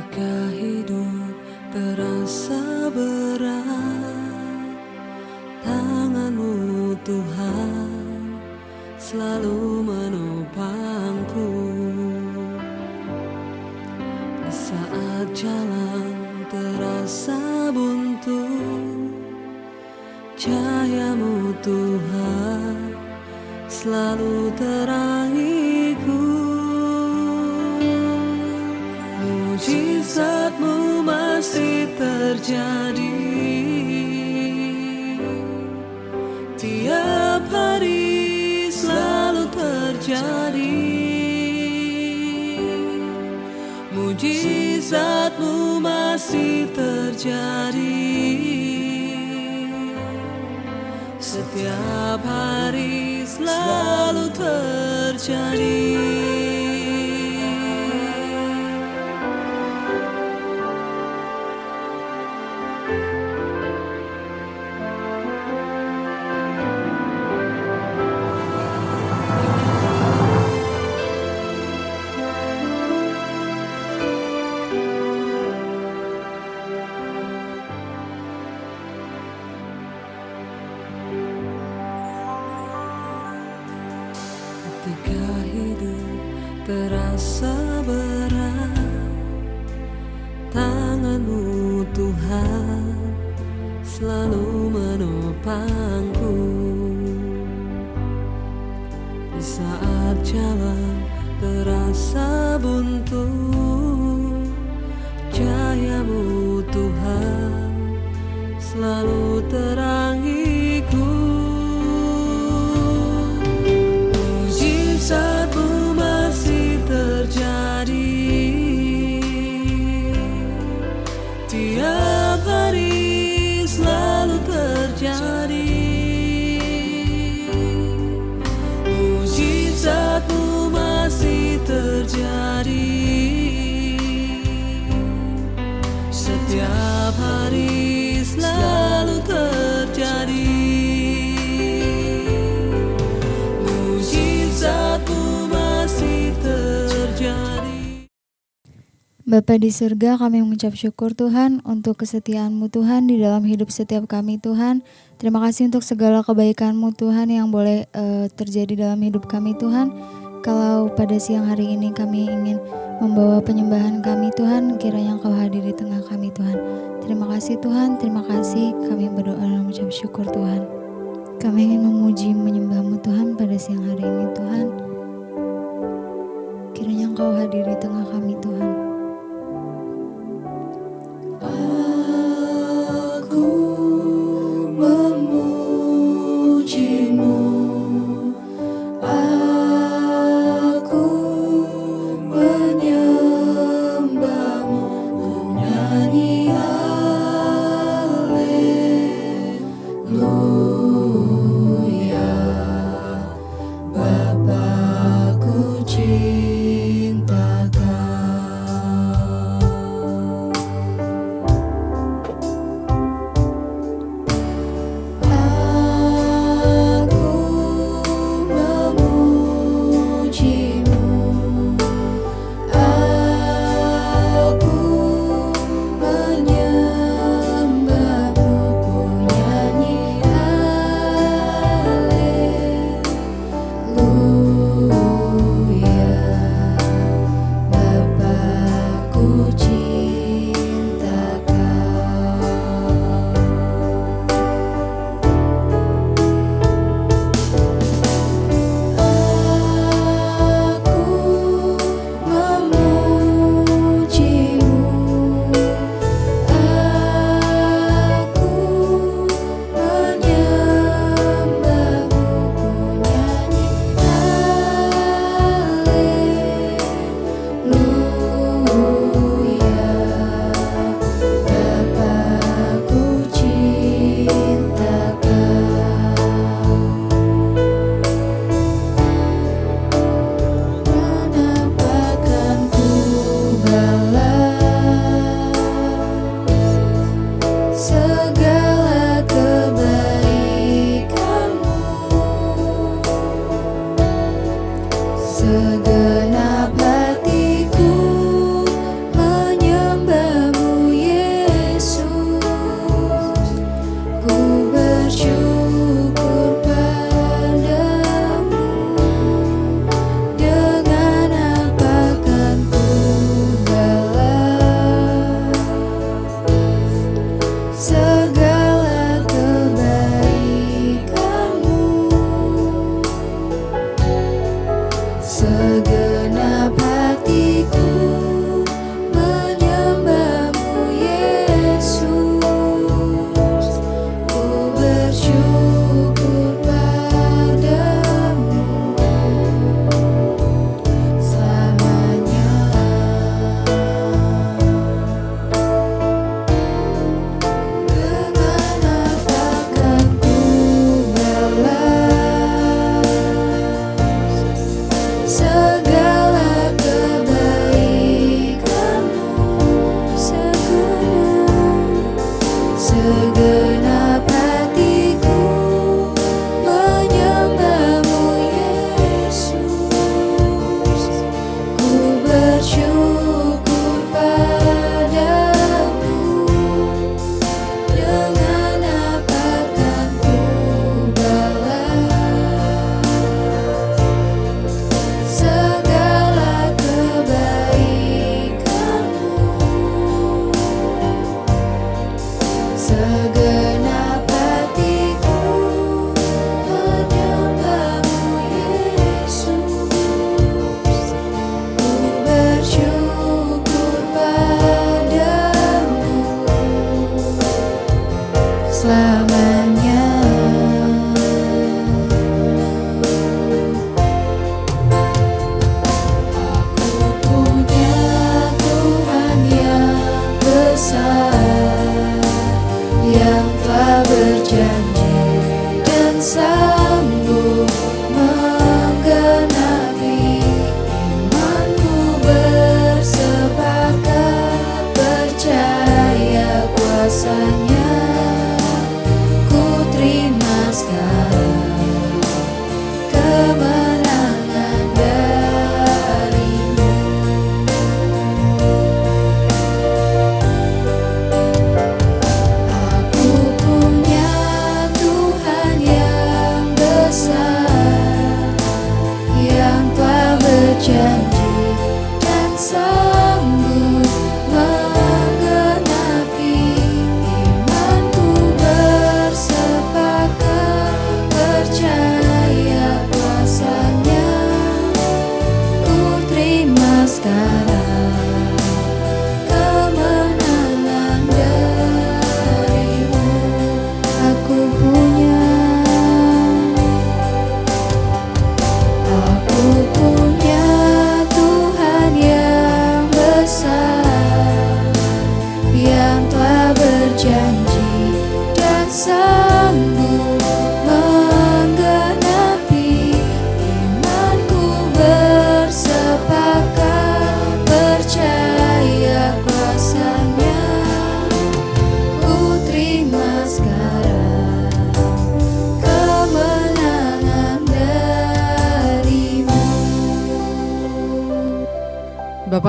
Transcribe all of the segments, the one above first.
Ketika hidup terasa berat, tangan-Mu Tuhan selalu menopangku. Di saat jalan terasa buntu, cahaya-Mu Tuhan selalu terangiku. Mujizat-Mu masih terjadi tiap hari, selalu terjadi. Mujizat-Mu masih terjadi setiap hari, selalu terjadi. Ketika hidup terasa berat, tangan-Mu Tuhan selalu menopangku. Di saat jalan terasa buntu, cahaya-Mu Tuhan selalu terangiku. Mujizat-Mu masih terjadi tiap hari, selalu terjadi. Mujizat-Mu masih terjadi setiap hari, selalu terjadi. Mujizat-Mu masih terjadi. Bapa di surga, kami mengucap syukur Tuhan untuk kesetiaan-Mu Tuhan di dalam hidup setiap kami Tuhan. Terima kasih untuk segala kebaikan-Mu Tuhan yang boleh terjadi dalam hidup kami Tuhan. Kalau pada siang hari ini kami ingin membawa penyembahan kami Tuhan, kiranya Engkau hadir di tengah kami Tuhan. Terima kasih Tuhan, terima kasih, kami berdoa dan mengucap syukur Tuhan. Kami ingin memuji menyembah-Mu Tuhan pada siang hari ini Tuhan. Kiranya Engkau hadir di tengah kami Tuhan. Aku memuji-Mu, aku menyembah-Mu, ku nyanyi haleluya. Bapa, ku cinta Kau.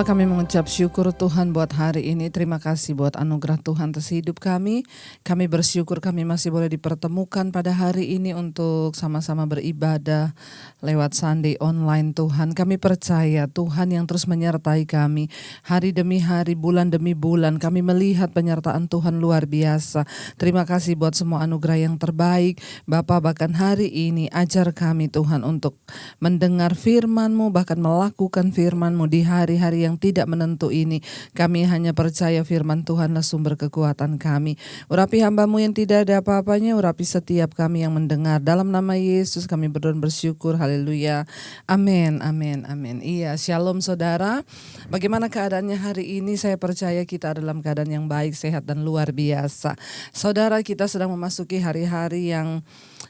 kami mengucap syukur Tuhan buat hari ini. Terima kasih buat anugerah Tuhan atas hidup kami. Kami bersyukur kami masih boleh dipertemukan pada hari ini untuk sama-sama beribadah lewat Sunday online Tuhan. Kami percaya Tuhan yang terus menyertai kami. Hari demi hari, bulan demi bulan kami melihat penyertaan Tuhan luar biasa. Terima kasih buat semua anugerah yang terbaik. Bapa, bahkan hari ini ajar kami Tuhan untuk mendengar firman-Mu, bahkan melakukan firman-Mu di hari-hari yang tidak menentu ini. Kami hanya percaya firman Tuhanlah sumber kekuatan kami. Urapi hamba-Mu yang tidak ada apa-apanya, urapi setiap kami yang mendengar. Dalam nama Yesus kami berdoa dan bersyukur. Haleluya. Amin, amin, amin. Iya, shalom saudara. Bagaimana keadaannya hari ini? Saya percaya kita dalam keadaan yang baik, sehat dan luar biasa. Saudara, kita sedang memasuki hari-hari yang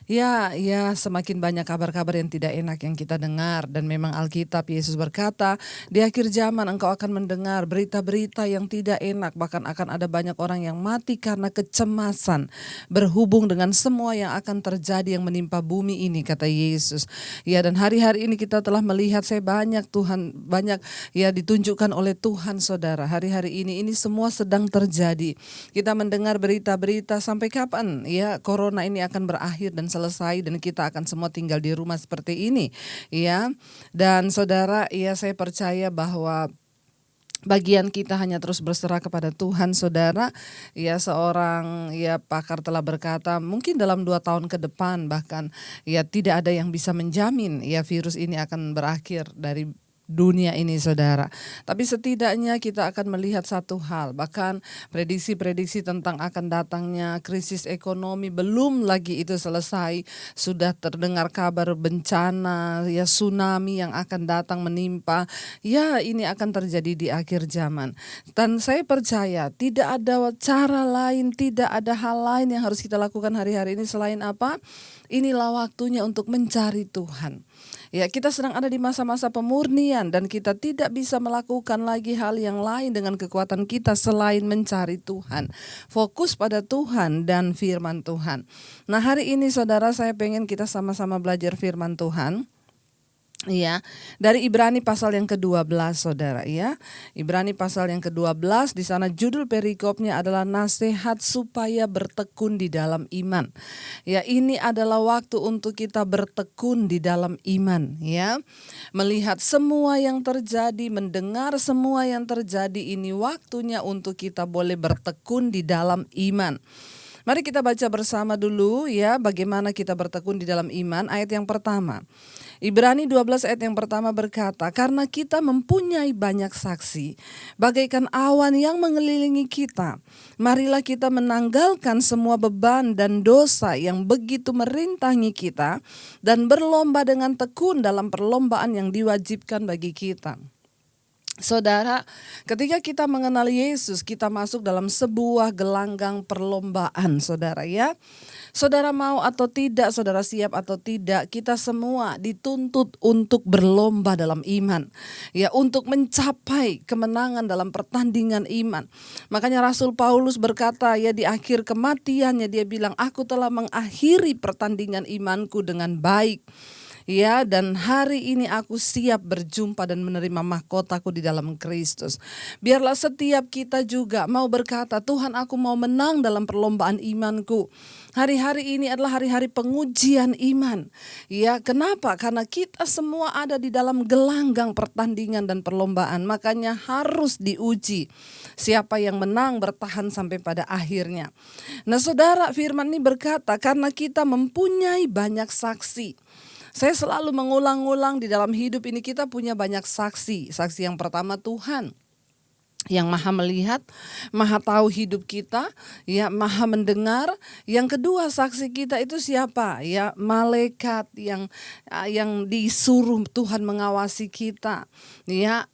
Ya, semakin banyak kabar-kabar yang tidak enak yang kita dengar. Dan memang Alkitab, Yesus berkata, di akhir zaman engkau akan mendengar berita-berita yang tidak enak. Bahkan akan ada banyak orang yang mati karena kecemasan berhubung dengan semua yang akan terjadi yang menimpa bumi ini, kata Yesus. Ya, dan hari-hari ini kita telah melihat banyak ditunjukkan oleh Tuhan saudara. Hari-hari ini semua sedang terjadi. Kita mendengar berita-berita sampai kapan ya corona ini akan berakhir dan selesai dan kita akan semua tinggal di rumah seperti ini ya. Dan saudara, ya saya percaya bahwa bagian kita hanya terus berserah kepada Tuhan saudara. Ya, seorang pakar telah berkata mungkin dalam 2 tahun ke depan bahkan tidak ada yang bisa menjamin virus ini akan berakhir dari dunia ini saudara. Tapi setidaknya kita akan melihat satu hal, bahkan prediksi-prediksi tentang akan datangnya krisis ekonomi belum lagi itu selesai, sudah terdengar kabar bencana tsunami yang akan datang menimpa. Ini akan terjadi di akhir zaman. Dan saya percaya tidak ada cara lain, tidak ada hal lain yang harus kita lakukan hari-hari ini selain apa? Inilah waktunya untuk mencari Tuhan. Ya, kita sedang ada di masa-masa pemurnian dan kita tidak bisa melakukan lagi hal yang lain dengan kekuatan kita selain mencari Tuhan. Fokus pada Tuhan dan firman Tuhan. Nah, hari ini saudara, saya pengen kita sama-sama belajar firman Tuhan. Ya, dari Ibrani pasal yang ke-12 saudara ya. Ibrani pasal yang ke-12, di sana judul perikopnya adalah nasihat supaya bertekun di dalam iman. Ya, ini adalah waktu untuk kita bertekun di dalam iman ya. Melihat semua yang terjadi, mendengar semua yang terjadi, ini waktunya untuk kita boleh bertekun di dalam iman. Mari kita baca bersama dulu ya, bagaimana kita bertekun di dalam iman. Ayat yang pertama, Ibrani 12 ayat yang pertama berkata, karena kita mempunyai banyak saksi, bagaikan awan yang mengelilingi kita, marilah kita menanggalkan semua beban dan dosa yang begitu merintangi kita, dan berlomba dengan tekun dalam perlombaan yang diwajibkan bagi kita. Saudara, ketika kita mengenal Yesus, kita masuk dalam sebuah gelanggang perlombaan, saudara ya. Saudara mau atau tidak, saudara siap atau tidak, kita semua dituntut untuk berlomba dalam iman. Ya, untuk mencapai kemenangan dalam pertandingan iman. Makanya Rasul Paulus berkata ya, di akhir kematiannya dia bilang, aku telah mengakhiri pertandingan imanku dengan baik. Ya, dan hari ini aku siap berjumpa dan menerima mahkotaku di dalam Kristus. Biarlah setiap kita juga mau berkata, Tuhan, aku mau menang dalam perlombaan imanku. Hari-hari ini adalah hari-hari pengujian iman. Ya, kenapa? Karena kita semua ada di dalam gelanggang pertandingan dan perlombaan. Makanya harus diuji. Siapa yang menang bertahan sampai pada akhirnya. Nah, saudara, firman ini berkata, karena kita mempunyai banyak saksi. Saya selalu mengulang-ulang di dalam hidup ini kita punya banyak saksi. Saksi yang pertama Tuhan yang maha melihat, maha tahu hidup kita, ya maha mendengar. Yang kedua saksi kita itu siapa? Ya malaikat yang disuruh Tuhan mengawasi kita. Ya,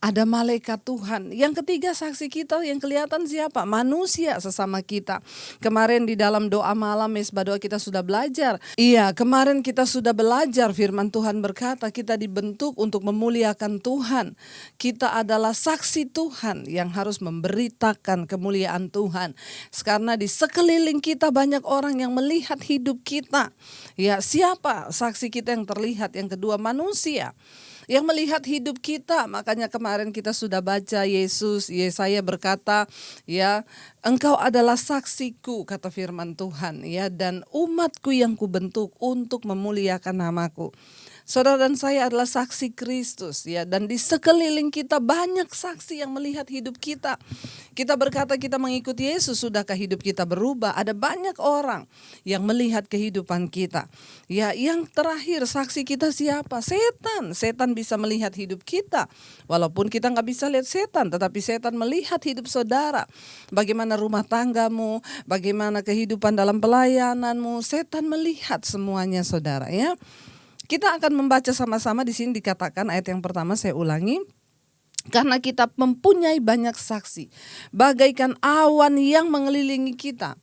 ada malaikat Tuhan. Yang ketiga saksi kita yang kelihatan siapa? Manusia sesama kita. Kemarin di dalam doa malam mesbah doa kita sudah belajar. Iya, kemarin kita sudah belajar firman Tuhan berkata kita dibentuk untuk memuliakan Tuhan. Kita adalah saksi Tuhan yang harus memberitakan kemuliaan Tuhan. Karena di sekeliling kita banyak orang yang melihat hidup kita. Ya, siapa saksi kita yang terlihat? Yang kedua manusia. yang melihat hidup kita. Makanya kemarin kita sudah baca Yesaya berkata, ya, engkau adalah saksiku, kata firman Tuhan, ya, dan umatku yang kubentuk untuk memuliakan namaku. Saudara dan saya adalah saksi Kristus, ya, dan di sekeliling kita banyak saksi yang melihat hidup kita. Kita berkata kita mengikuti Yesus, sudahkah hidup kita berubah? Ada banyak orang yang melihat kehidupan kita. Ya, yang terakhir saksi kita siapa? Setan. Setan bisa melihat hidup kita. Walaupun kita nggak bisa lihat setan, tetapi setan melihat hidup saudara. Bagaimana rumah tanggamu, bagaimana kehidupan dalam pelayananmu, setan melihat semuanya, saudara, ya. Kita akan membaca sama-sama di sini dikatakan ayat yang pertama, saya ulangi. Karena kita mempunyai banyak saksi, bagaikan awan yang mengelilingi kita.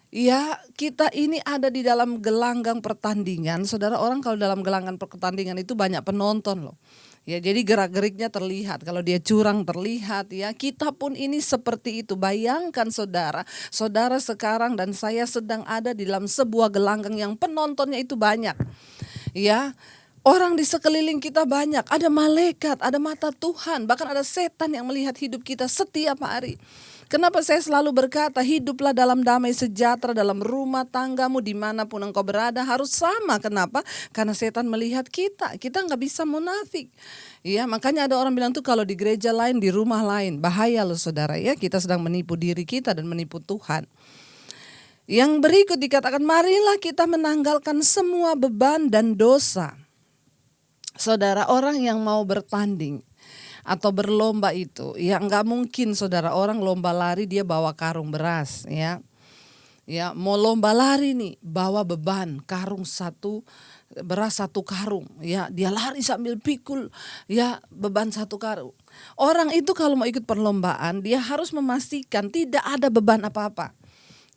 Ya, kita ini ada di dalam gelanggang pertandingan. Saudara, orang kalau dalam gelanggang pertandingan itu banyak penonton loh. Ya, jadi gerak-geriknya terlihat, kalau dia curang terlihat, ya. Kita pun ini seperti itu. Bayangkan saudara, saudara sekarang dan saya sedang ada di dalam sebuah gelanggang yang penontonnya itu banyak. Ya, orang di sekeliling kita banyak, ada malaikat, ada mata Tuhan, bahkan ada setan yang melihat hidup kita setiap hari. Kenapa saya selalu berkata hiduplah dalam damai sejahtera dalam rumah tanggamu dimanapun engkau berada harus sama. Kenapa? Karena setan melihat kita nggak bisa munafik. Ya, makanya ada orang bilang tuh kalau di gereja lain, di rumah lain, bahaya loh saudara, ya, kita sedang menipu diri kita dan menipu Tuhan. Yang berikut dikatakan, marilah kita menanggalkan semua beban dan dosa. Saudara, orang yang mau bertanding atau berlomba itu, ya nggak mungkin saudara, orang lomba lari dia bawa karung beras, ya. Ya, mau lomba lari nih, bawa beban, karung satu, beras satu karung, ya, dia lari sambil pikul, ya, beban satu karung. Orang itu kalau mau ikut perlombaan, dia harus memastikan tidak ada beban apa-apa.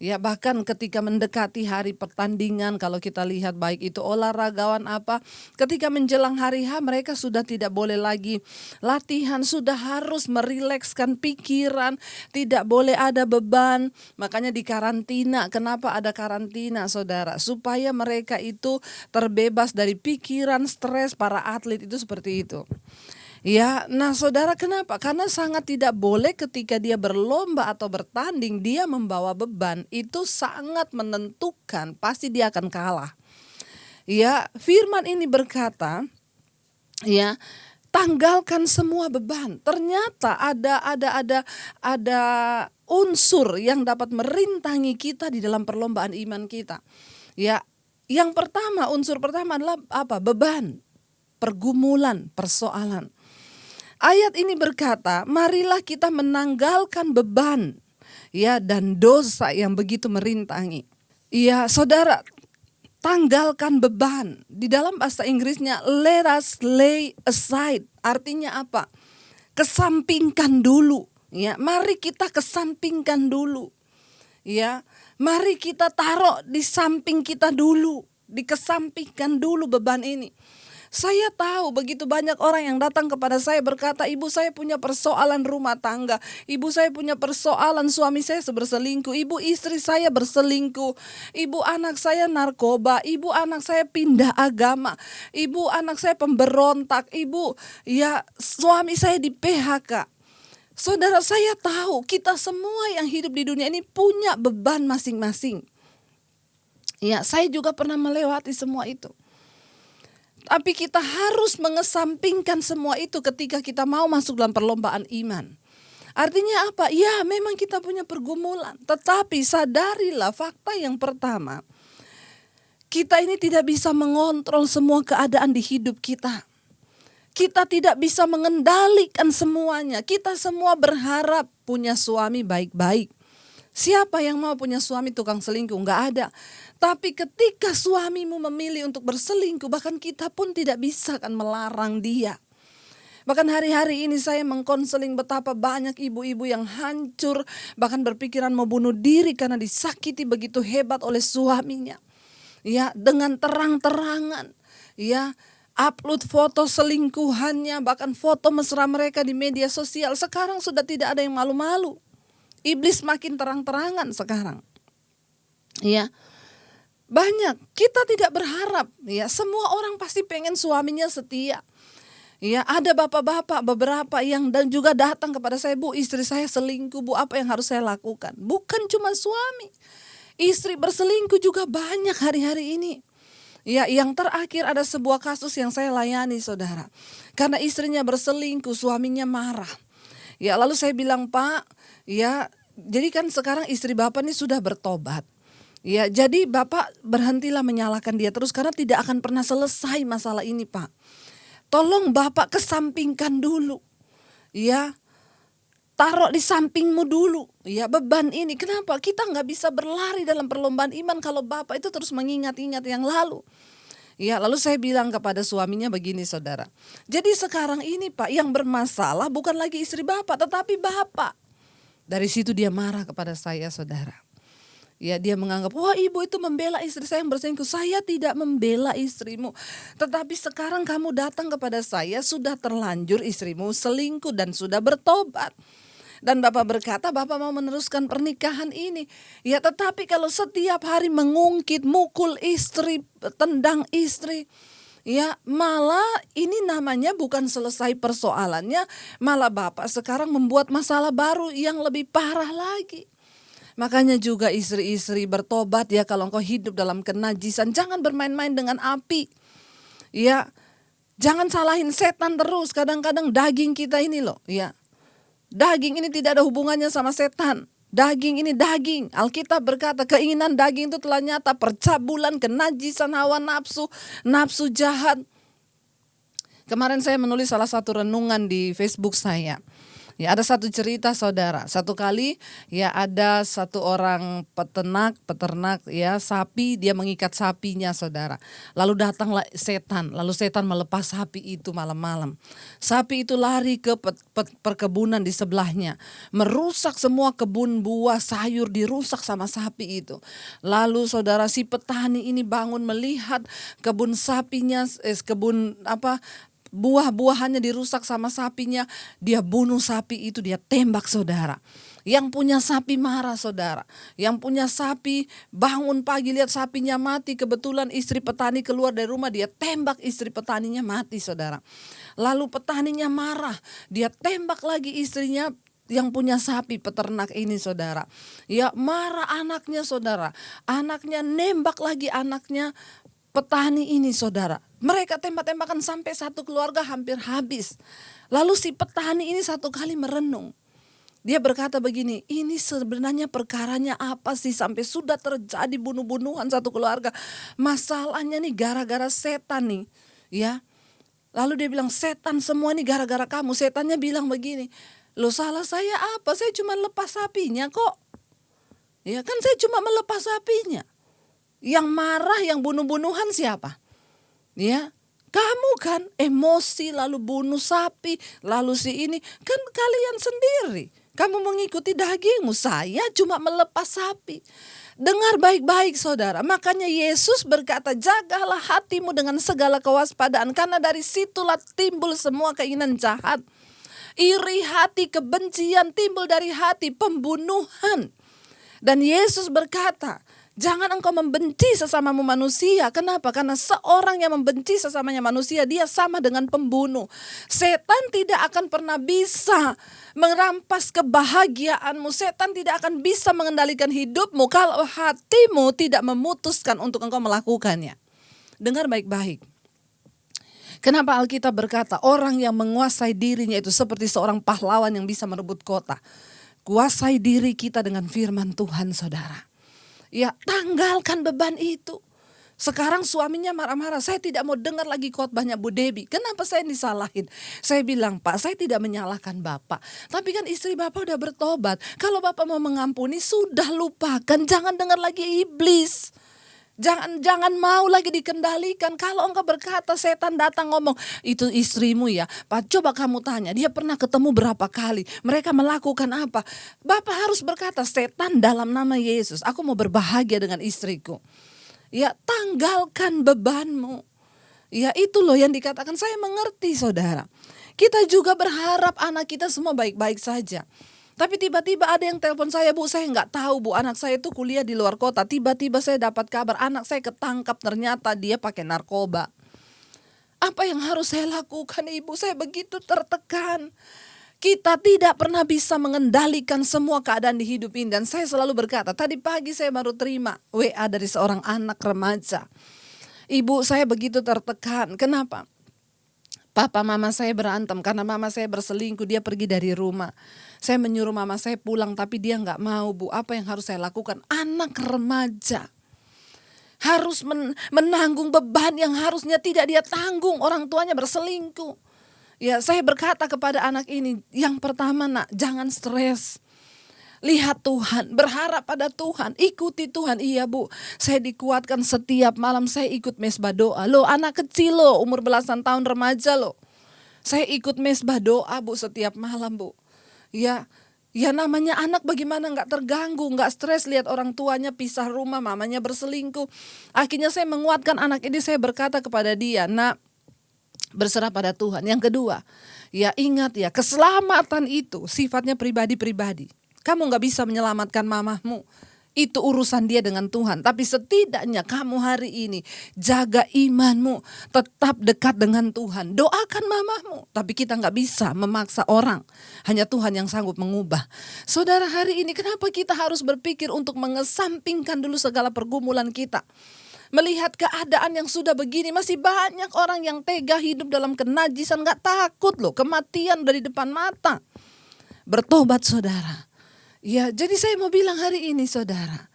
Ya, bahkan ketika mendekati hari pertandingan, kalau kita lihat baik itu olahragawan apa, ketika menjelang hari H mereka sudah tidak boleh lagi latihan, sudah harus merilekskan pikiran, tidak boleh ada beban. Makanya di karantina, kenapa ada karantina saudara? Supaya mereka itu terbebas dari pikiran, stres, para atlet itu seperti itu. Ya, nah saudara, kenapa? Karena sangat tidak boleh ketika dia berlomba atau bertanding, dia membawa beban, itu sangat menentukan, pasti dia akan kalah. Ya, firman ini berkata, ya, tanggalkan semua beban. Ternyata ada unsur yang dapat merintangi kita di dalam perlombaan iman kita. Ya, yang pertama, unsur pertama adalah apa? Beban, pergumulan, persoalan. Ayat ini berkata, marilah kita menanggalkan beban, ya, dan dosa yang begitu merintangi. Ya, saudara, tanggalkan beban. Di dalam bahasa Inggrisnya let us lay aside. Artinya apa? Kesampingkan dulu. Ya, mari kita kesampingkan dulu. Ya, mari kita taruh di samping kita dulu, dikesampingkan dulu beban ini. Saya tahu begitu banyak orang yang datang kepada saya berkata, ibu saya punya persoalan rumah tangga, ibu saya punya persoalan suami saya berselingkuh, ibu istri saya berselingkuh, ibu anak saya narkoba, ibu anak saya pindah agama, ibu anak saya pemberontak, ibu, ya, suami saya di PHK. Saudara, saya tahu kita semua yang hidup di dunia ini punya beban masing-masing. Ya, saya juga pernah melewati semua itu. Tapi kita harus mengesampingkan semua itu ketika kita mau masuk dalam perlombaan iman. Artinya apa? Ya, memang kita punya pergumulan. Tetapi sadarilah fakta yang pertama. Kita ini tidak bisa mengontrol semua keadaan di hidup kita. Kita tidak bisa mengendalikan semuanya. Kita semua berharap punya suami baik-baik. Siapa yang mau punya suami tukang selingkuh? Enggak ada. Tapi ketika suamimu memilih untuk berselingkuh, bahkan kita pun tidak bisa kan melarang dia. Bahkan hari-hari ini saya mengkonseling betapa banyak ibu-ibu yang hancur, bahkan berpikiran mau bunuh diri karena disakiti begitu hebat oleh suaminya. Ya, dengan terang-terangan, ya, upload foto selingkuhannya, bahkan foto mesra mereka di media sosial. Sekarang sudah tidak ada yang malu-malu. Iblis makin terang-terangan sekarang. Ya. Banyak, kita tidak berharap, ya, semua orang pasti pengen suaminya setia. Ya, ada bapak-bapak beberapa yang dan juga datang kepada saya, Bu, istri saya selingkuh, Bu, apa yang harus saya lakukan? Bukan cuma suami, istri berselingkuh juga banyak hari-hari ini. Ya, yang terakhir ada sebuah kasus yang saya layani, saudara. Karena istrinya berselingkuh, suaminya marah. Ya, lalu saya bilang, Pak, ya, jadi kan sekarang istri Bapak ini sudah bertobat. Ya, jadi Bapak berhentilah menyalahkan dia terus karena tidak akan pernah selesai masalah ini, Pak. Tolong Bapak kesampingkan dulu. Ya, taruh di sampingmu dulu. Ya, beban ini. Kenapa? Kita nggak bisa berlari dalam perlombaan iman kalau Bapak itu terus mengingat-ingat yang lalu. Ya, lalu saya bilang kepada suaminya begini, saudara. Jadi sekarang ini, Pak, yang bermasalah bukan lagi istri Bapak, tetapi Bapak. Dari situ dia marah kepada saya, saudara. Ya, dia menganggap, wah, ibu itu membela istri saya yang berselingkuh. Saya tidak membela istrimu. Tetapi sekarang kamu datang kepada saya, sudah terlanjur istrimu selingkuh dan sudah bertobat. Dan Bapak berkata, Bapak mau meneruskan pernikahan ini. Ya, tetapi kalau setiap hari mengungkit, mukul istri, tendang istri, ya, malah ini namanya bukan selesai persoalannya. Malah Bapak sekarang membuat masalah baru yang lebih parah lagi. Makanya juga istri-istri bertobat ya, kalau engkau hidup dalam kenajisan, jangan bermain-main dengan api. Ya, jangan salahin setan terus. Kadang-kadang daging kita ini loh, ya. Daging ini tidak ada hubungannya sama setan. Daging ini daging. Alkitab berkata keinginan daging itu telah nyata, percabulan, kenajisan, hawa nafsu, nafsu jahat. Kemarin saya menulis salah satu renungan di Facebook saya. Ya, ada satu cerita, saudara. Satu kali ya ada satu orang peternak ya sapi, dia mengikat sapinya, saudara. Lalu datanglah setan, lalu setan melepas sapi itu malam-malam. Sapi itu lari ke perkebunan di sebelahnya, merusak semua kebun buah sayur, dirusak sama sapi itu. Lalu saudara, si petani ini bangun melihat kebun sapinya, buah-buahannya dirusak sama sapinya. Dia bunuh sapi itu, dia tembak, saudara. Yang punya sapi marah, saudara. Yang punya sapi bangun pagi lihat sapinya mati. Kebetulan istri petani keluar dari rumah, dia tembak istri petaninya mati, saudara. Lalu petaninya marah, dia tembak lagi istrinya yang punya sapi, peternak ini, saudara. Ya, marah anaknya, saudara. Anaknya nembak lagi anaknya petani ini, saudara. Mereka tembak-tembakan sampai satu keluarga hampir habis. Lalu si petani ini satu kali merenung. Dia berkata begini, ini sebenarnya perkaranya apa sih sampai sudah terjadi bunuh-bunuhan satu keluarga. Masalahnya nih gara-gara setan nih. Ya. Lalu dia bilang, setan semua nih gara-gara kamu. Setannya bilang begini, loh, salah saya apa? Saya cuma lepas sapinya kok. Ya kan, saya cuma melepas sapinya. Yang marah, yang bunuh-bunuhan siapa? Ya, kamu kan emosi lalu bunuh sapi, lalu si ini, kan kalian sendiri. Kamu mengikuti dagingmu, saya cuma melepas sapi. Dengar baik-baik, saudara. Makanya Yesus berkata, jagalah hatimu dengan segala kewaspadaan, karena dari situlah timbul semua keinginan jahat. Iri hati, kebencian timbul dari hati, pembunuhan. Dan Yesus berkata, jangan engkau membenci sesamamu manusia. Kenapa? Karena seorang yang membenci sesamanya manusia, dia sama dengan pembunuh. Setan tidak akan pernah bisa merampas kebahagiaanmu. Setan tidak akan bisa mengendalikan hidupmu kalau hatimu tidak memutuskan untuk engkau melakukannya. Dengar baik-baik. Kenapa Alkitab berkata orang yang menguasai dirinya itu seperti seorang pahlawan yang bisa merebut kota. Kuasai diri kita dengan firman Tuhan, saudara. Ya, tanggalkan beban itu. Sekarang suaminya marah-marah, saya tidak mau dengar lagi khotbahnya Bu Debbie. Kenapa saya disalahin? Saya bilang, Pak, saya tidak menyalahkan Bapak. Tapi kan istri Bapak udah bertobat. Kalau Bapak mau mengampuni, sudah lupakan. Jangan dengar lagi iblis. Jangan mau lagi dikendalikan. Kalau engkau berkata, setan datang ngomong, itu istrimu ya, Pak, coba kamu tanya, dia pernah ketemu berapa kali, mereka melakukan apa. Bapak harus berkata, setan, dalam nama Yesus, aku mau berbahagia dengan istriku. Ya, tanggalkan bebanmu. Ya, itu loh yang dikatakan. Saya mengerti, saudara. Kita juga berharap anak kita semua baik-baik saja. Tapi tiba-tiba ada yang telepon saya, Bu, saya nggak tahu, Bu, anak saya itu kuliah di luar kota. Tiba-tiba saya dapat kabar anak saya ketangkap, ternyata dia pakai narkoba. Apa yang harus saya lakukan Ibu? Saya begitu tertekan. Kita tidak pernah bisa mengendalikan semua keadaan di hidup ini. Dan saya selalu berkata, tadi pagi saya baru terima WA dari seorang anak remaja. Ibu, saya begitu tertekan. Kenapa? Papa mama saya berantem karena mama saya berselingkuh, dia pergi dari rumah. Saya menyuruh mama saya pulang tapi dia gak mau Bu. Apa yang harus saya lakukan? Anak remaja harus menanggung beban yang harusnya tidak dia tanggung. Orang tuanya berselingkuh. Ya, saya berkata kepada anak ini, yang pertama nak, jangan stres. Lihat Tuhan, berharap pada Tuhan, ikuti Tuhan. Iya Bu, saya dikuatkan setiap malam saya ikut mesbah doa. Loh anak kecil loh, umur belasan tahun remaja loh. Saya ikut mesbah doa Bu setiap malam Bu. Ya namanya anak bagaimana gak terganggu, gak stres lihat orang tuanya pisah rumah, mamanya berselingkuh. Akhirnya saya menguatkan anak ini, saya berkata kepada dia, nak, berserah pada Tuhan. Yang kedua, ya ingat ya, keselamatan itu sifatnya pribadi-pribadi. Kamu gak bisa menyelamatkan mamahmu. Itu urusan dia dengan Tuhan. Tapi setidaknya kamu hari ini jaga imanmu. Tetap dekat dengan Tuhan. Doakan mamahmu. Tapi kita gak bisa memaksa orang. Hanya Tuhan yang sanggup mengubah. Saudara, hari ini kenapa kita harus berpikir untuk mengesampingkan dulu segala pergumulan kita. Melihat keadaan yang sudah begini, masih banyak orang yang tega hidup dalam kenajisan. Gak takut loh, kematian dari depan mata. Bertobat saudara. Ya, jadi saya mau bilang hari ini saudara,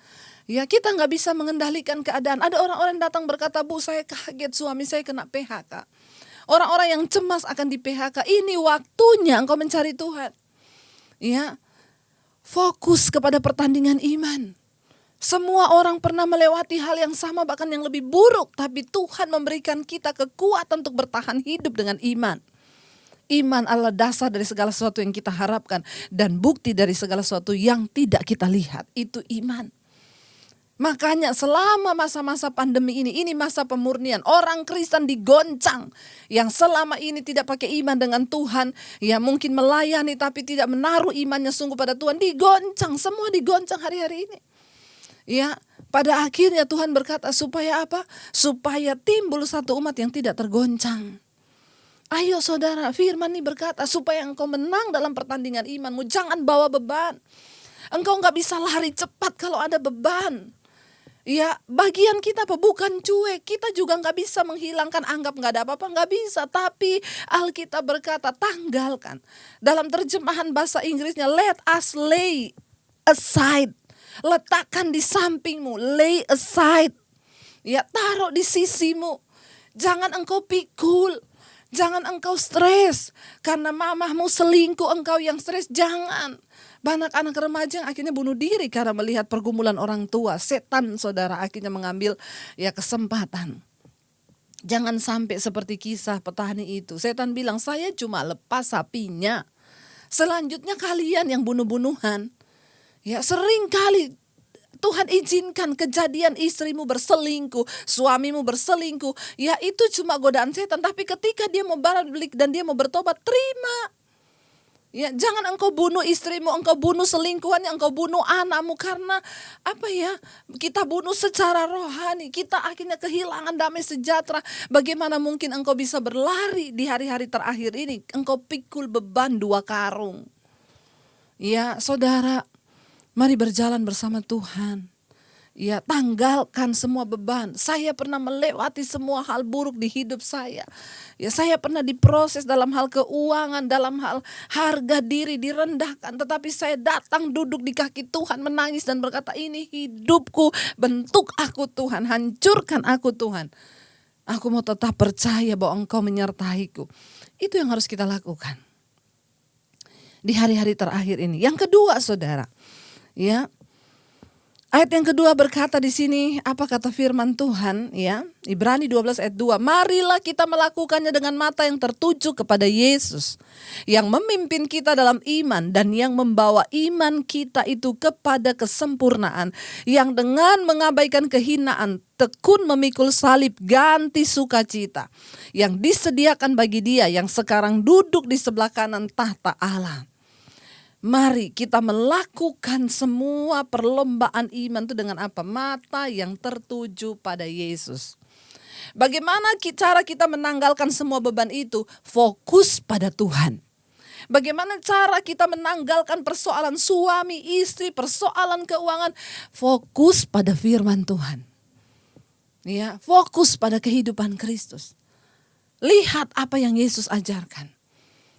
ya kita gak bisa mengendalikan keadaan. Ada orang-orang datang berkata, Bu saya kaget suami saya kena PHK. Orang-orang yang cemas akan di PHK. Ini waktunya engkau mencari Tuhan. Ya, fokus kepada pertandingan iman. Semua orang pernah melewati hal yang sama, bahkan yang lebih buruk. Tapi Tuhan memberikan kita kekuatan untuk bertahan hidup dengan iman. Iman adalah dasar dari segala sesuatu yang kita harapkan. Dan bukti dari segala sesuatu yang tidak kita lihat. Itu iman. Makanya selama masa-masa pandemi ini masa pemurnian. Orang Kristen digoncang. Yang selama ini tidak pakai iman dengan Tuhan. Ya mungkin melayani tapi tidak menaruh imannya sungguh pada Tuhan. Digoncang, semua digoncang hari-hari ini. Ya, pada akhirnya Tuhan berkata supaya apa? Supaya timbul satu umat yang tidak tergoncang. Ayo saudara, firman ini berkata supaya engkau menang dalam pertandingan imanmu. Jangan bawa beban. Engkau gak bisa lari cepat kalau ada beban. Ya, bagian kita apa? Bukan cuek. Kita juga gak bisa menghilangkan, anggap gak ada apa-apa. Gak bisa. Tapi Alkitab berkata tanggalkan. Dalam terjemahan bahasa Inggrisnya, let us lay aside. Letakkan di sampingmu. Lay aside. Ya, taruh di sisimu. Jangan engkau pikul. Jangan engkau stres. Karena mamahmu selingkuh, engkau yang stres. Jangan. Banyak anak remaja yang akhirnya bunuh diri karena melihat pergumulan orang tua. Setan saudara akhirnya mengambil ya kesempatan. Jangan sampai seperti kisah petani itu. Setan bilang, saya cuma lepas sapinya. Selanjutnya kalian yang bunuh-bunuhan. Ya sering kali Tuhan izinkan kejadian istrimu berselingkuh, suamimu berselingkuh. Ya itu cuma godaan setan. Tapi ketika dia mau balik dan dia mau bertobat, terima. Ya, jangan engkau bunuh istrimu, engkau bunuh selingkuhannya, engkau bunuh anakmu. Karena apa ya, kita bunuh secara rohani. Kita akhirnya kehilangan damai sejahtera. Bagaimana mungkin engkau bisa berlari di hari-hari terakhir ini? Engkau pikul beban 2 karung. Ya saudara, mari berjalan bersama Tuhan. Ya, tanggalkan semua beban. Saya pernah melewati semua hal buruk di hidup saya. Ya, saya pernah diproses dalam hal keuangan, dalam hal harga diri direndahkan. Tetapi saya datang duduk di kaki Tuhan, menangis dan berkata, ini hidupku, bentuk aku Tuhan, hancurkan aku Tuhan. Aku mau tetap percaya bahwa Engkau menyertaiku. Itu yang harus kita lakukan di hari-hari terakhir ini. Yang kedua saudara, ya, ayat yang kedua berkata di sini, apa kata firman Tuhan, ya? Ibrani 12 ayat 2. Marilah kita melakukannya dengan mata yang tertuju kepada Yesus, yang memimpin kita dalam iman dan yang membawa iman kita itu kepada kesempurnaan, yang dengan mengabaikan kehinaan tekun memikul salib, ganti sukacita yang disediakan bagi Dia yang sekarang duduk di sebelah kanan tahta Allah. Mari kita melakukan semua perlombaan iman itu dengan apa? Mata yang tertuju pada Yesus. Bagaimana cara kita menanggalkan semua beban itu? Fokus pada Tuhan. Bagaimana cara kita menanggalkan persoalan suami, istri, persoalan keuangan? Fokus pada firman Tuhan. Ya, fokus pada kehidupan Kristus. Lihat apa yang Yesus ajarkan.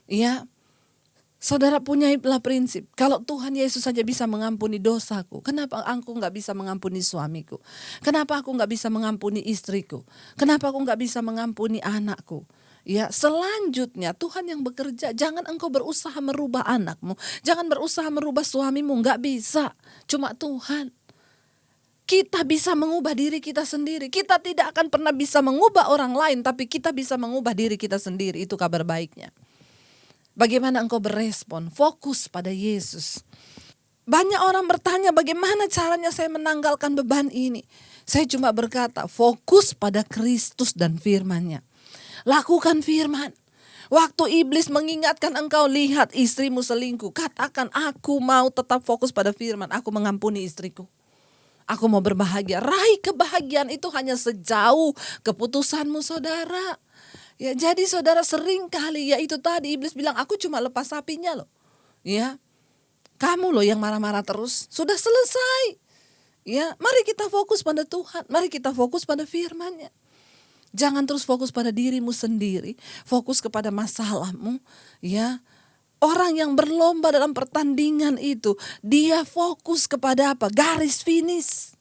Ya, saudara punyailah prinsip. Kalau Tuhan Yesus saja bisa mengampuni dosaku, kenapa aku nggak bisa mengampuni suamiku? Kenapa aku nggak bisa mengampuni istriku? Kenapa aku nggak bisa mengampuni anakku? Ya, selanjutnya Tuhan yang bekerja. Jangan engkau berusaha merubah anakmu, jangan berusaha merubah suamimu, nggak bisa. Cuma Tuhan. Kita bisa mengubah diri kita sendiri. Kita tidak akan pernah bisa mengubah orang lain, tapi kita bisa mengubah diri kita sendiri. Itu kabar baiknya. Bagaimana engkau berespon? Fokus pada Yesus. Banyak orang bertanya, bagaimana caranya saya menanggalkan beban ini? Saya cuma berkata, fokus pada Kristus dan firman-Nya. Lakukan firman. Waktu iblis mengingatkan engkau, lihat istrimu selingkuh, katakan, aku mau tetap fokus pada firman. Aku mengampuni istriku. Aku mau berbahagia. Raih kebahagiaan itu hanya sejauh keputusanmu, saudara. Ya, jadi saudara sering kali, ya itu tadi iblis bilang, aku cuma lepas sapinya loh. Ya, kamu loh yang marah-marah terus. Sudah selesai. Ya, mari kita fokus pada Tuhan. Mari kita fokus pada firman-Nya. Jangan terus fokus pada dirimu sendiri, fokus kepada masalahmu, ya. Orang yang berlomba dalam pertandingan itu, dia fokus kepada apa? Garis finish.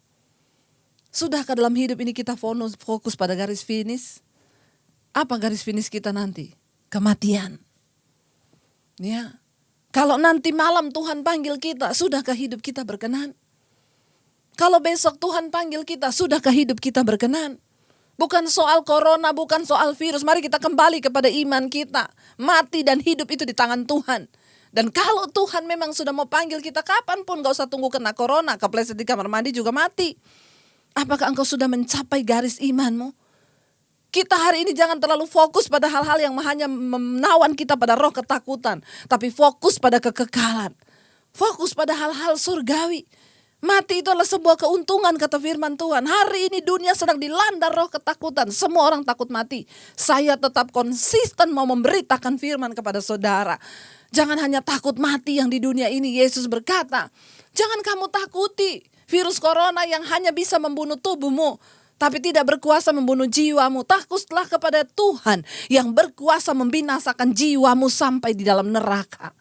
Sudahkah dalam hidup ini kita fokus pada garis finish? Apa garis finish kita nanti? Kematian. Ya. Kalau nanti malam Tuhan panggil kita, sudahkah hidup kita berkenan? Kalau besok Tuhan panggil kita, sudahkah hidup kita berkenan? Bukan soal corona, bukan soal virus. Mari kita kembali kepada iman kita. Mati dan hidup itu di tangan Tuhan. Dan kalau Tuhan memang sudah mau panggil kita kapanpun, gak usah tunggu kena corona, kepleset di kamar mandi juga mati. Apakah engkau sudah mencapai garis imanmu? Kita hari ini jangan terlalu fokus pada hal-hal yang hanya menawan kita pada roh ketakutan. Tapi fokus pada kekekalan. Fokus pada hal-hal surgawi. Mati itu adalah sebuah keuntungan, kata firman Tuhan. Hari ini dunia sedang dilanda roh ketakutan. Semua orang takut mati. Saya tetap konsisten mau memberitakan firman kepada saudara. Jangan hanya takut mati yang di dunia ini. Yesus berkata, jangan kamu takuti virus corona yang hanya bisa membunuh tubuhmu, tapi tidak berkuasa membunuh jiwamu. Takutlah kepada Tuhan yang berkuasa membinasakan jiwamu sampai di dalam neraka.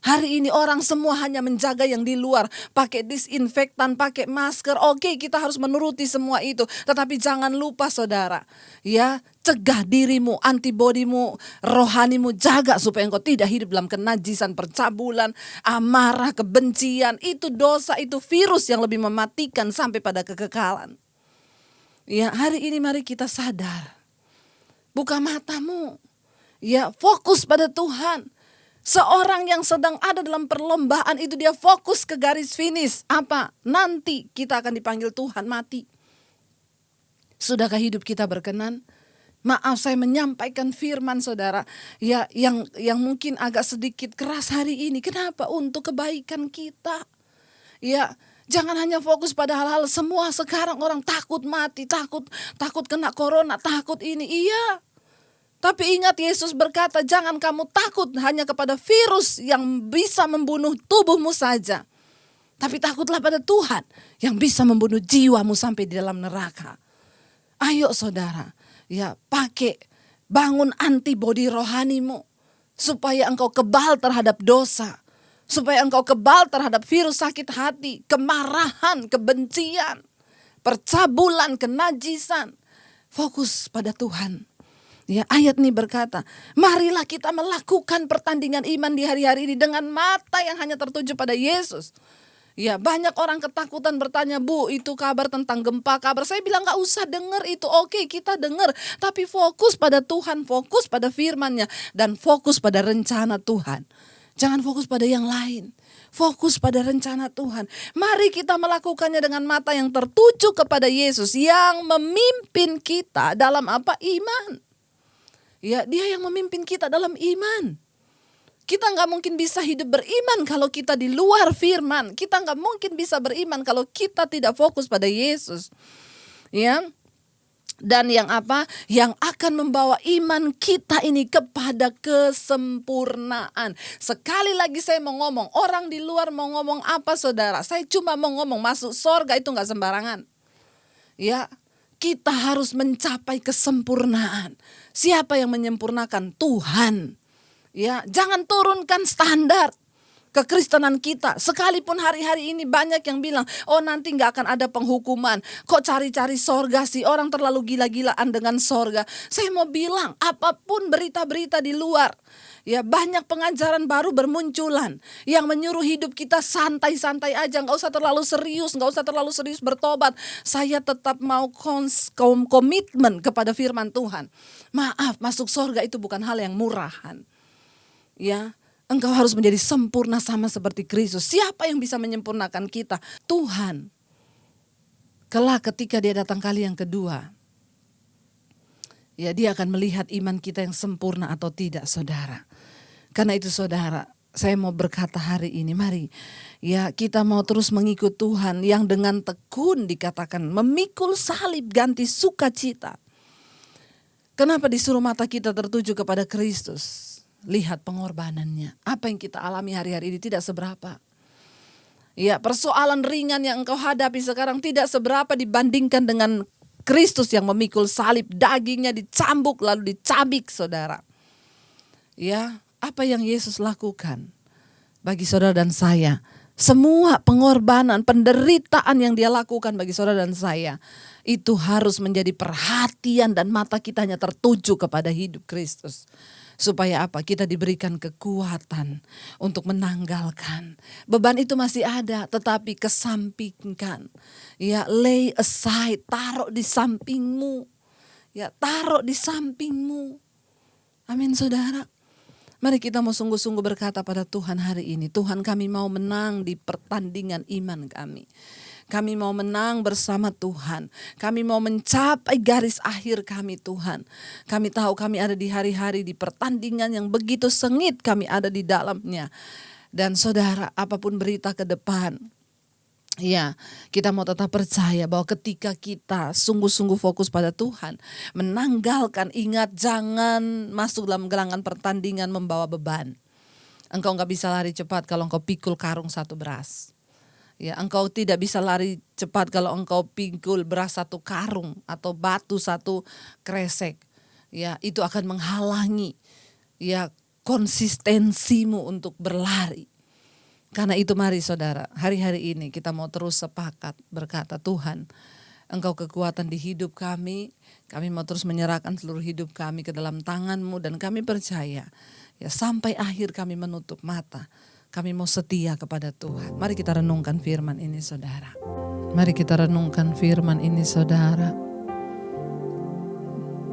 Hari ini orang semua hanya menjaga yang di luar, pakai disinfektan, pakai masker. Oke, kita harus menuruti semua itu. Tetapi jangan lupa saudara, ya, cegah dirimu, antibodimu, rohanimu, jaga supaya engkau tidak hidup dalam kenajisan, percabulan, amarah, kebencian. Itu dosa, itu virus yang lebih mematikan sampai pada kekekalan. Ya, hari ini mari kita sadar. Buka matamu. Ya, fokus pada Tuhan. Seorang yang sedang ada dalam perlombaan itu dia fokus ke garis finish. Apa? Nanti kita akan dipanggil Tuhan mati. Sudahkah hidup kita berkenan? Maaf saya menyampaikan firman saudara, ya yang mungkin agak sedikit keras hari ini. Kenapa? Untuk kebaikan kita. Ya, jangan hanya fokus pada hal-hal semua. Sekarang orang takut mati, takut kena corona, takut ini. Iya. Tapi ingat Yesus berkata, jangan kamu takut hanya kepada virus yang bisa membunuh tubuhmu saja. Tapi takutlah pada Tuhan yang bisa membunuh jiwamu sampai di dalam neraka. Ayo saudara, ya pakai, bangun antibodi rohanimu. Supaya engkau kebal terhadap dosa. Supaya engkau kebal terhadap virus sakit hati, kemarahan, kebencian, percabulan, kenajisan. Fokus pada Tuhan. Ya, ayat ini berkata, marilah kita melakukan pertandingan iman di hari-hari ini dengan mata yang hanya tertuju pada Yesus. Ya, banyak orang ketakutan bertanya, Bu, itu kabar tentang gempa, kabar. Saya bilang gak usah dengar itu, oke kita dengar. Tapi fokus pada Tuhan, fokus pada firman-Nya, dan fokus pada rencana Tuhan. Jangan fokus pada yang lain. Fokus pada rencana Tuhan. Mari kita melakukannya dengan mata yang tertuju kepada Yesus yang memimpin kita dalam apa? Iman. Ya, dia yang memimpin kita dalam iman. Kita gak mungkin bisa hidup beriman kalau kita di luar firman. Kita gak mungkin bisa beriman kalau kita tidak fokus pada Yesus. Ya, Dan yang apa? Yang akan membawa iman kita ini kepada kesempurnaan. Sekali lagi saya mau ngomong, orang di luar mau ngomong apa saudara? Saya cuma mau ngomong masuk sorga itu gak sembarangan. Ya, kita harus mencapai kesempurnaan. Siapa yang menyempurnakan? Tuhan. Ya, jangan turunkan standar kekristenan kita. Sekalipun hari-hari ini banyak yang bilang, oh nanti gak akan ada penghukuman. Kok cari-cari sorga sih? Orang terlalu gila-gilaan dengan sorga. Saya mau bilang, apapun berita-berita di luar, ya banyak pengajaran baru bermunculan yang menyuruh hidup kita santai-santai aja, gak usah terlalu serius bertobat. Saya tetap mau komitmen kepada firman Tuhan. Maaf, masuk sorga itu bukan hal yang murahan. Ya, engkau harus menjadi sempurna sama seperti Kristus. Siapa yang bisa menyempurnakan kita? Tuhan. Kelak ketika dia datang kali yang kedua, ya dia akan melihat iman kita yang sempurna atau tidak, saudara. Karena itu saudara, saya mau berkata hari ini, mari ya kita mau terus mengikut Tuhan yang dengan tekun dikatakan memikul salib ganti sukacita. Kenapa disuruh mata kita tertuju kepada Kristus? Lihat pengorbanannya. Apa yang kita alami hari-hari ini tidak seberapa. Ya, persoalan ringan yang engkau hadapi sekarang tidak seberapa dibandingkan dengan Kristus yang memikul salib, dagingnya dicambuk lalu dicabik, saudara. Ya, apa yang Yesus lakukan bagi saudara dan saya? Semua pengorbanan, penderitaan yang dia lakukan bagi saudara dan saya, itu harus menjadi perhatian dan mata kita hanya tertuju kepada hidup Kristus. Supaya apa? Kita diberikan kekuatan untuk menanggalkan. Beban itu masih ada, tetapi kesampingkan. Ya, lay aside, taruh di sampingmu. Ya, taruh di sampingmu. Amin, saudara. Mari kita mau sungguh-sungguh berkata pada Tuhan hari ini, Tuhan, kami mau menang di pertandingan iman kami. Kami mau menang bersama Tuhan. Kami mau mencapai garis akhir kami, Tuhan. Kami tahu kami ada di hari-hari di pertandingan yang begitu sengit kami ada di dalamnya. Dan saudara, apapun berita ke depan, ya, kita mau tetap percaya bahwa ketika kita sungguh-sungguh fokus pada Tuhan, menanggalkan, ingat jangan masuk dalam gelangan pertandingan membawa beban. Engkau gak bisa lari cepat kalau engkau pikul karung satu beras. Ya, engkau tidak bisa lari cepat kalau engkau pikul beras satu karung atau batu satu kresek. Ya, itu akan menghalangi ya konsistensimu untuk berlari. Karena itu mari saudara, hari-hari ini kita mau terus sepakat berkata, Tuhan, Engkau kekuatan di hidup kami mau terus menyerahkan seluruh hidup kami ke dalam tangan-Mu, dan kami percaya ya sampai akhir kami menutup mata. Kami mau setia kepada Tuhan. Mari kita renungkan firman ini, saudara. Mari kita renungkan firman ini, saudara.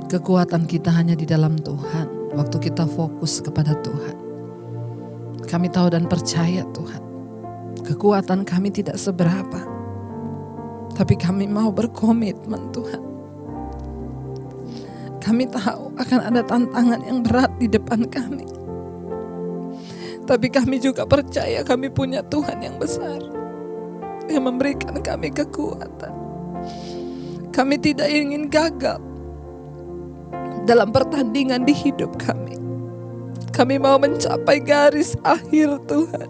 Kekuatan kita hanya di dalam Tuhan. Waktu kita fokus kepada Tuhan. Kami tahu dan percaya, Tuhan. Kekuatan kami tidak seberapa. Tapi kami mau berkomitmen, Tuhan. Kami tahu akan ada tantangan yang berat di depan kami. Tapi kami juga percaya kami punya Tuhan yang besar, yang memberikan kami kekuatan. Kami tidak ingin gagal dalam pertandingan di hidup kami. Kami mau mencapai garis akhir, Tuhan.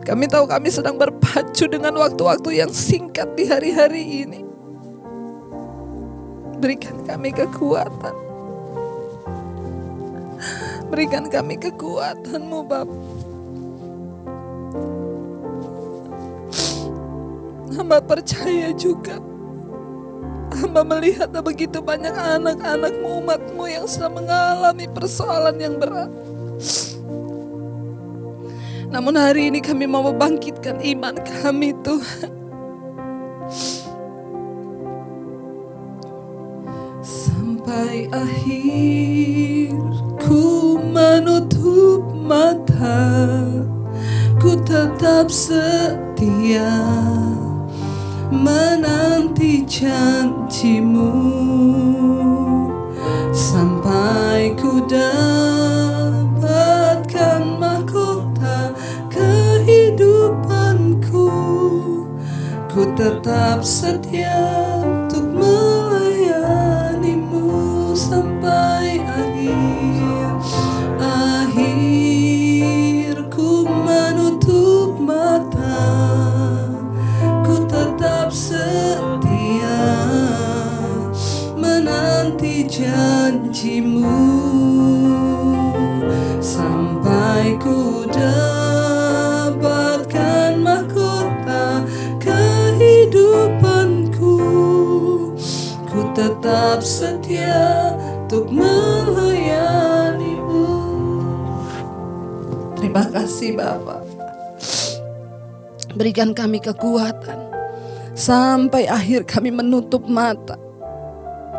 Kami tahu kami sedang berpacu dengan waktu-waktu yang singkat di hari-hari ini. Berikan kami kekuatan. Berikan kami kekuatan-Mu, Bapa. Hamba percaya juga. Hamba melihat begitu banyak anak-anak-Mu, umat-Mu yang sedang mengalami persoalan yang berat. Namun hari ini kami mau membangkitkan iman kami, Tuhan. Sampai akhir ku menutup mata, ku tetap setia menanti janji-Mu, sampai ku dapatkan mahkota kehidupanku. Ku tetap setia untuk melayani janjimu sampai ku dapatkan mahkota kehidupanku. Ku tetap setia untuk melayanimu. Terima kasih Bapa. Berikan kami kekuatan sampai akhir kami menutup mata,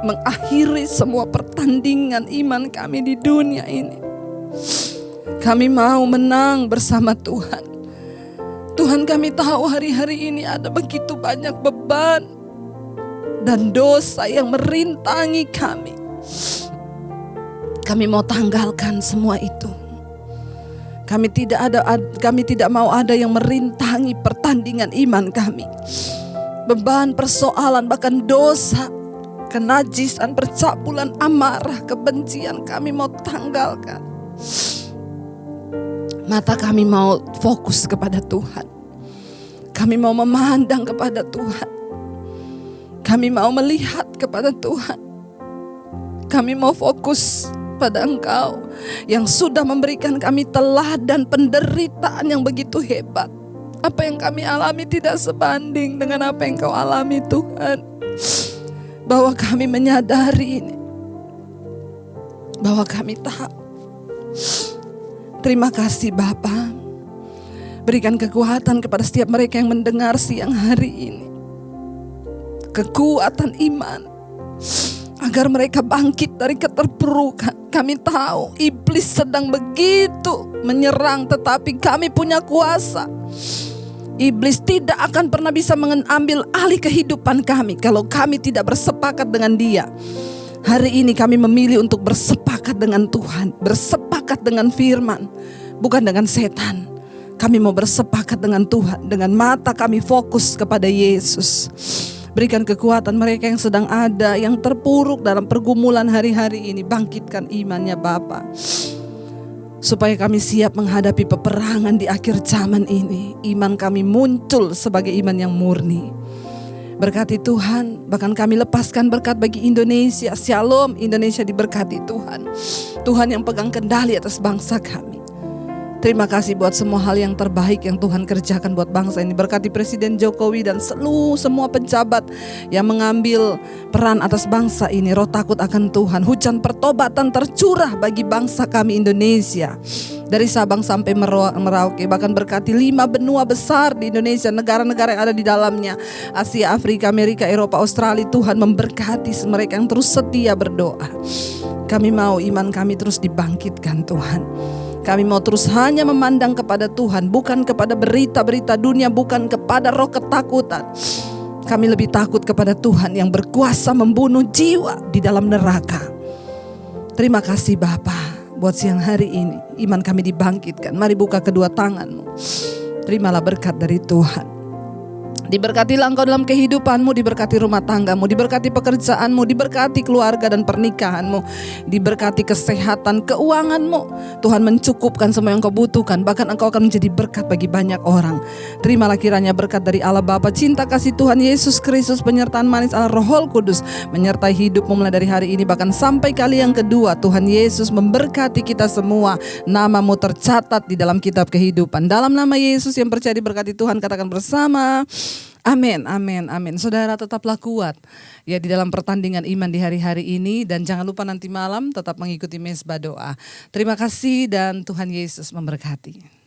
mengakhiri semua pertandingan iman kami di dunia ini. Kami mau menang bersama Tuhan. Tuhan, kami tahu hari-hari ini ada begitu banyak beban dan dosa yang merintangi kami. Kami mau tanggalkan semua itu. Kami tidak mau ada yang merintangi pertandingan iman kami. Beban, persoalan, bahkan dosa, kenajisan, percabulan, amarah, kebencian kami mau tanggalkan. Mata kami mau fokus kepada Tuhan. Kami mau memandang kepada Tuhan. Kami mau melihat kepada Tuhan. Kami mau fokus pada Engkau yang sudah memberikan kami teladan penderitaan yang begitu hebat. Apa yang kami alami tidak sebanding dengan apa yang Kau alami, Tuhan. Bahwa kami menyadari ini, bahwa kami tahu. Terima kasih Bapa. Berikan kekuatan kepada setiap mereka yang mendengar siang hari ini. Kekuatan iman agar mereka bangkit dari keterpurukan. Kami tahu iblis sedang begitu menyerang, tetapi kami punya kuasa. Iblis tidak akan pernah bisa mengambil alih kehidupan kami kalau kami tidak bersepakat dengan dia. Hari ini kami memilih untuk bersepakat dengan Tuhan, bersepakat dengan firman, bukan dengan setan. Kami mau bersepakat dengan Tuhan, dengan mata kami fokus kepada Yesus. Berikan kekuatan mereka yang sedang ada, yang terpuruk dalam pergumulan hari-hari ini. Bangkitkan imannya Bapa, supaya kami siap menghadapi peperangan di akhir zaman ini. Iman kami muncul sebagai iman yang murni. Berkati Tuhan, bahkan kami lepaskan berkat bagi Indonesia. Shalom, Indonesia diberkati Tuhan. Tuhan yang pegang kendali atas bangsa kami. Terima kasih buat semua hal yang terbaik yang Tuhan kerjakan buat bangsa ini. Berkati Presiden Jokowi dan semua pejabat yang mengambil peran atas bangsa ini. Roh takut akan Tuhan. Hujan pertobatan tercurah bagi bangsa kami Indonesia. Dari Sabang sampai Merauke. Bahkan berkati 5 benua besar di Indonesia. Negara-negara yang ada di dalamnya. Asia, Afrika, Amerika, Eropa, Australia. Tuhan memberkati mereka yang terus setia berdoa. Kami mau iman kami terus dibangkitkan Tuhan. Kami mau terus hanya memandang kepada Tuhan, bukan kepada berita-berita dunia, bukan kepada roh ketakutan. Kami lebih takut kepada Tuhan yang berkuasa membunuh jiwa di dalam neraka. Terima kasih Bapa buat siang hari ini. Iman kami dibangkitkan. Mari buka kedua tanganmu. Terimalah berkat dari Tuhan. Diberkatilah engkau dalam kehidupanmu, diberkati rumah tanggamu, diberkati pekerjaanmu, diberkati keluarga dan pernikahanmu, diberkati kesehatan, keuanganmu. Tuhan mencukupkan semua yang kau butuhkan, bahkan engkau akan menjadi berkat bagi banyak orang. Terimalah kiranya berkat dari Allah Bapa, cinta kasih Tuhan Yesus Kristus, penyertaan manis Allah Roh Kudus menyertai hidupmu mulai dari hari ini bahkan sampai kali yang kedua. Tuhan Yesus memberkati kita semua. Namamu tercatat di dalam kitab kehidupan. Dalam nama Yesus yang percaya diberkati Tuhan, katakan bersama. Amin, amin, amin. Saudara tetaplah kuat ya di dalam pertandingan iman di hari-hari ini. Dan jangan lupa nanti malam tetap mengikuti mesbah doa. Terima kasih dan Tuhan Yesus memberkati.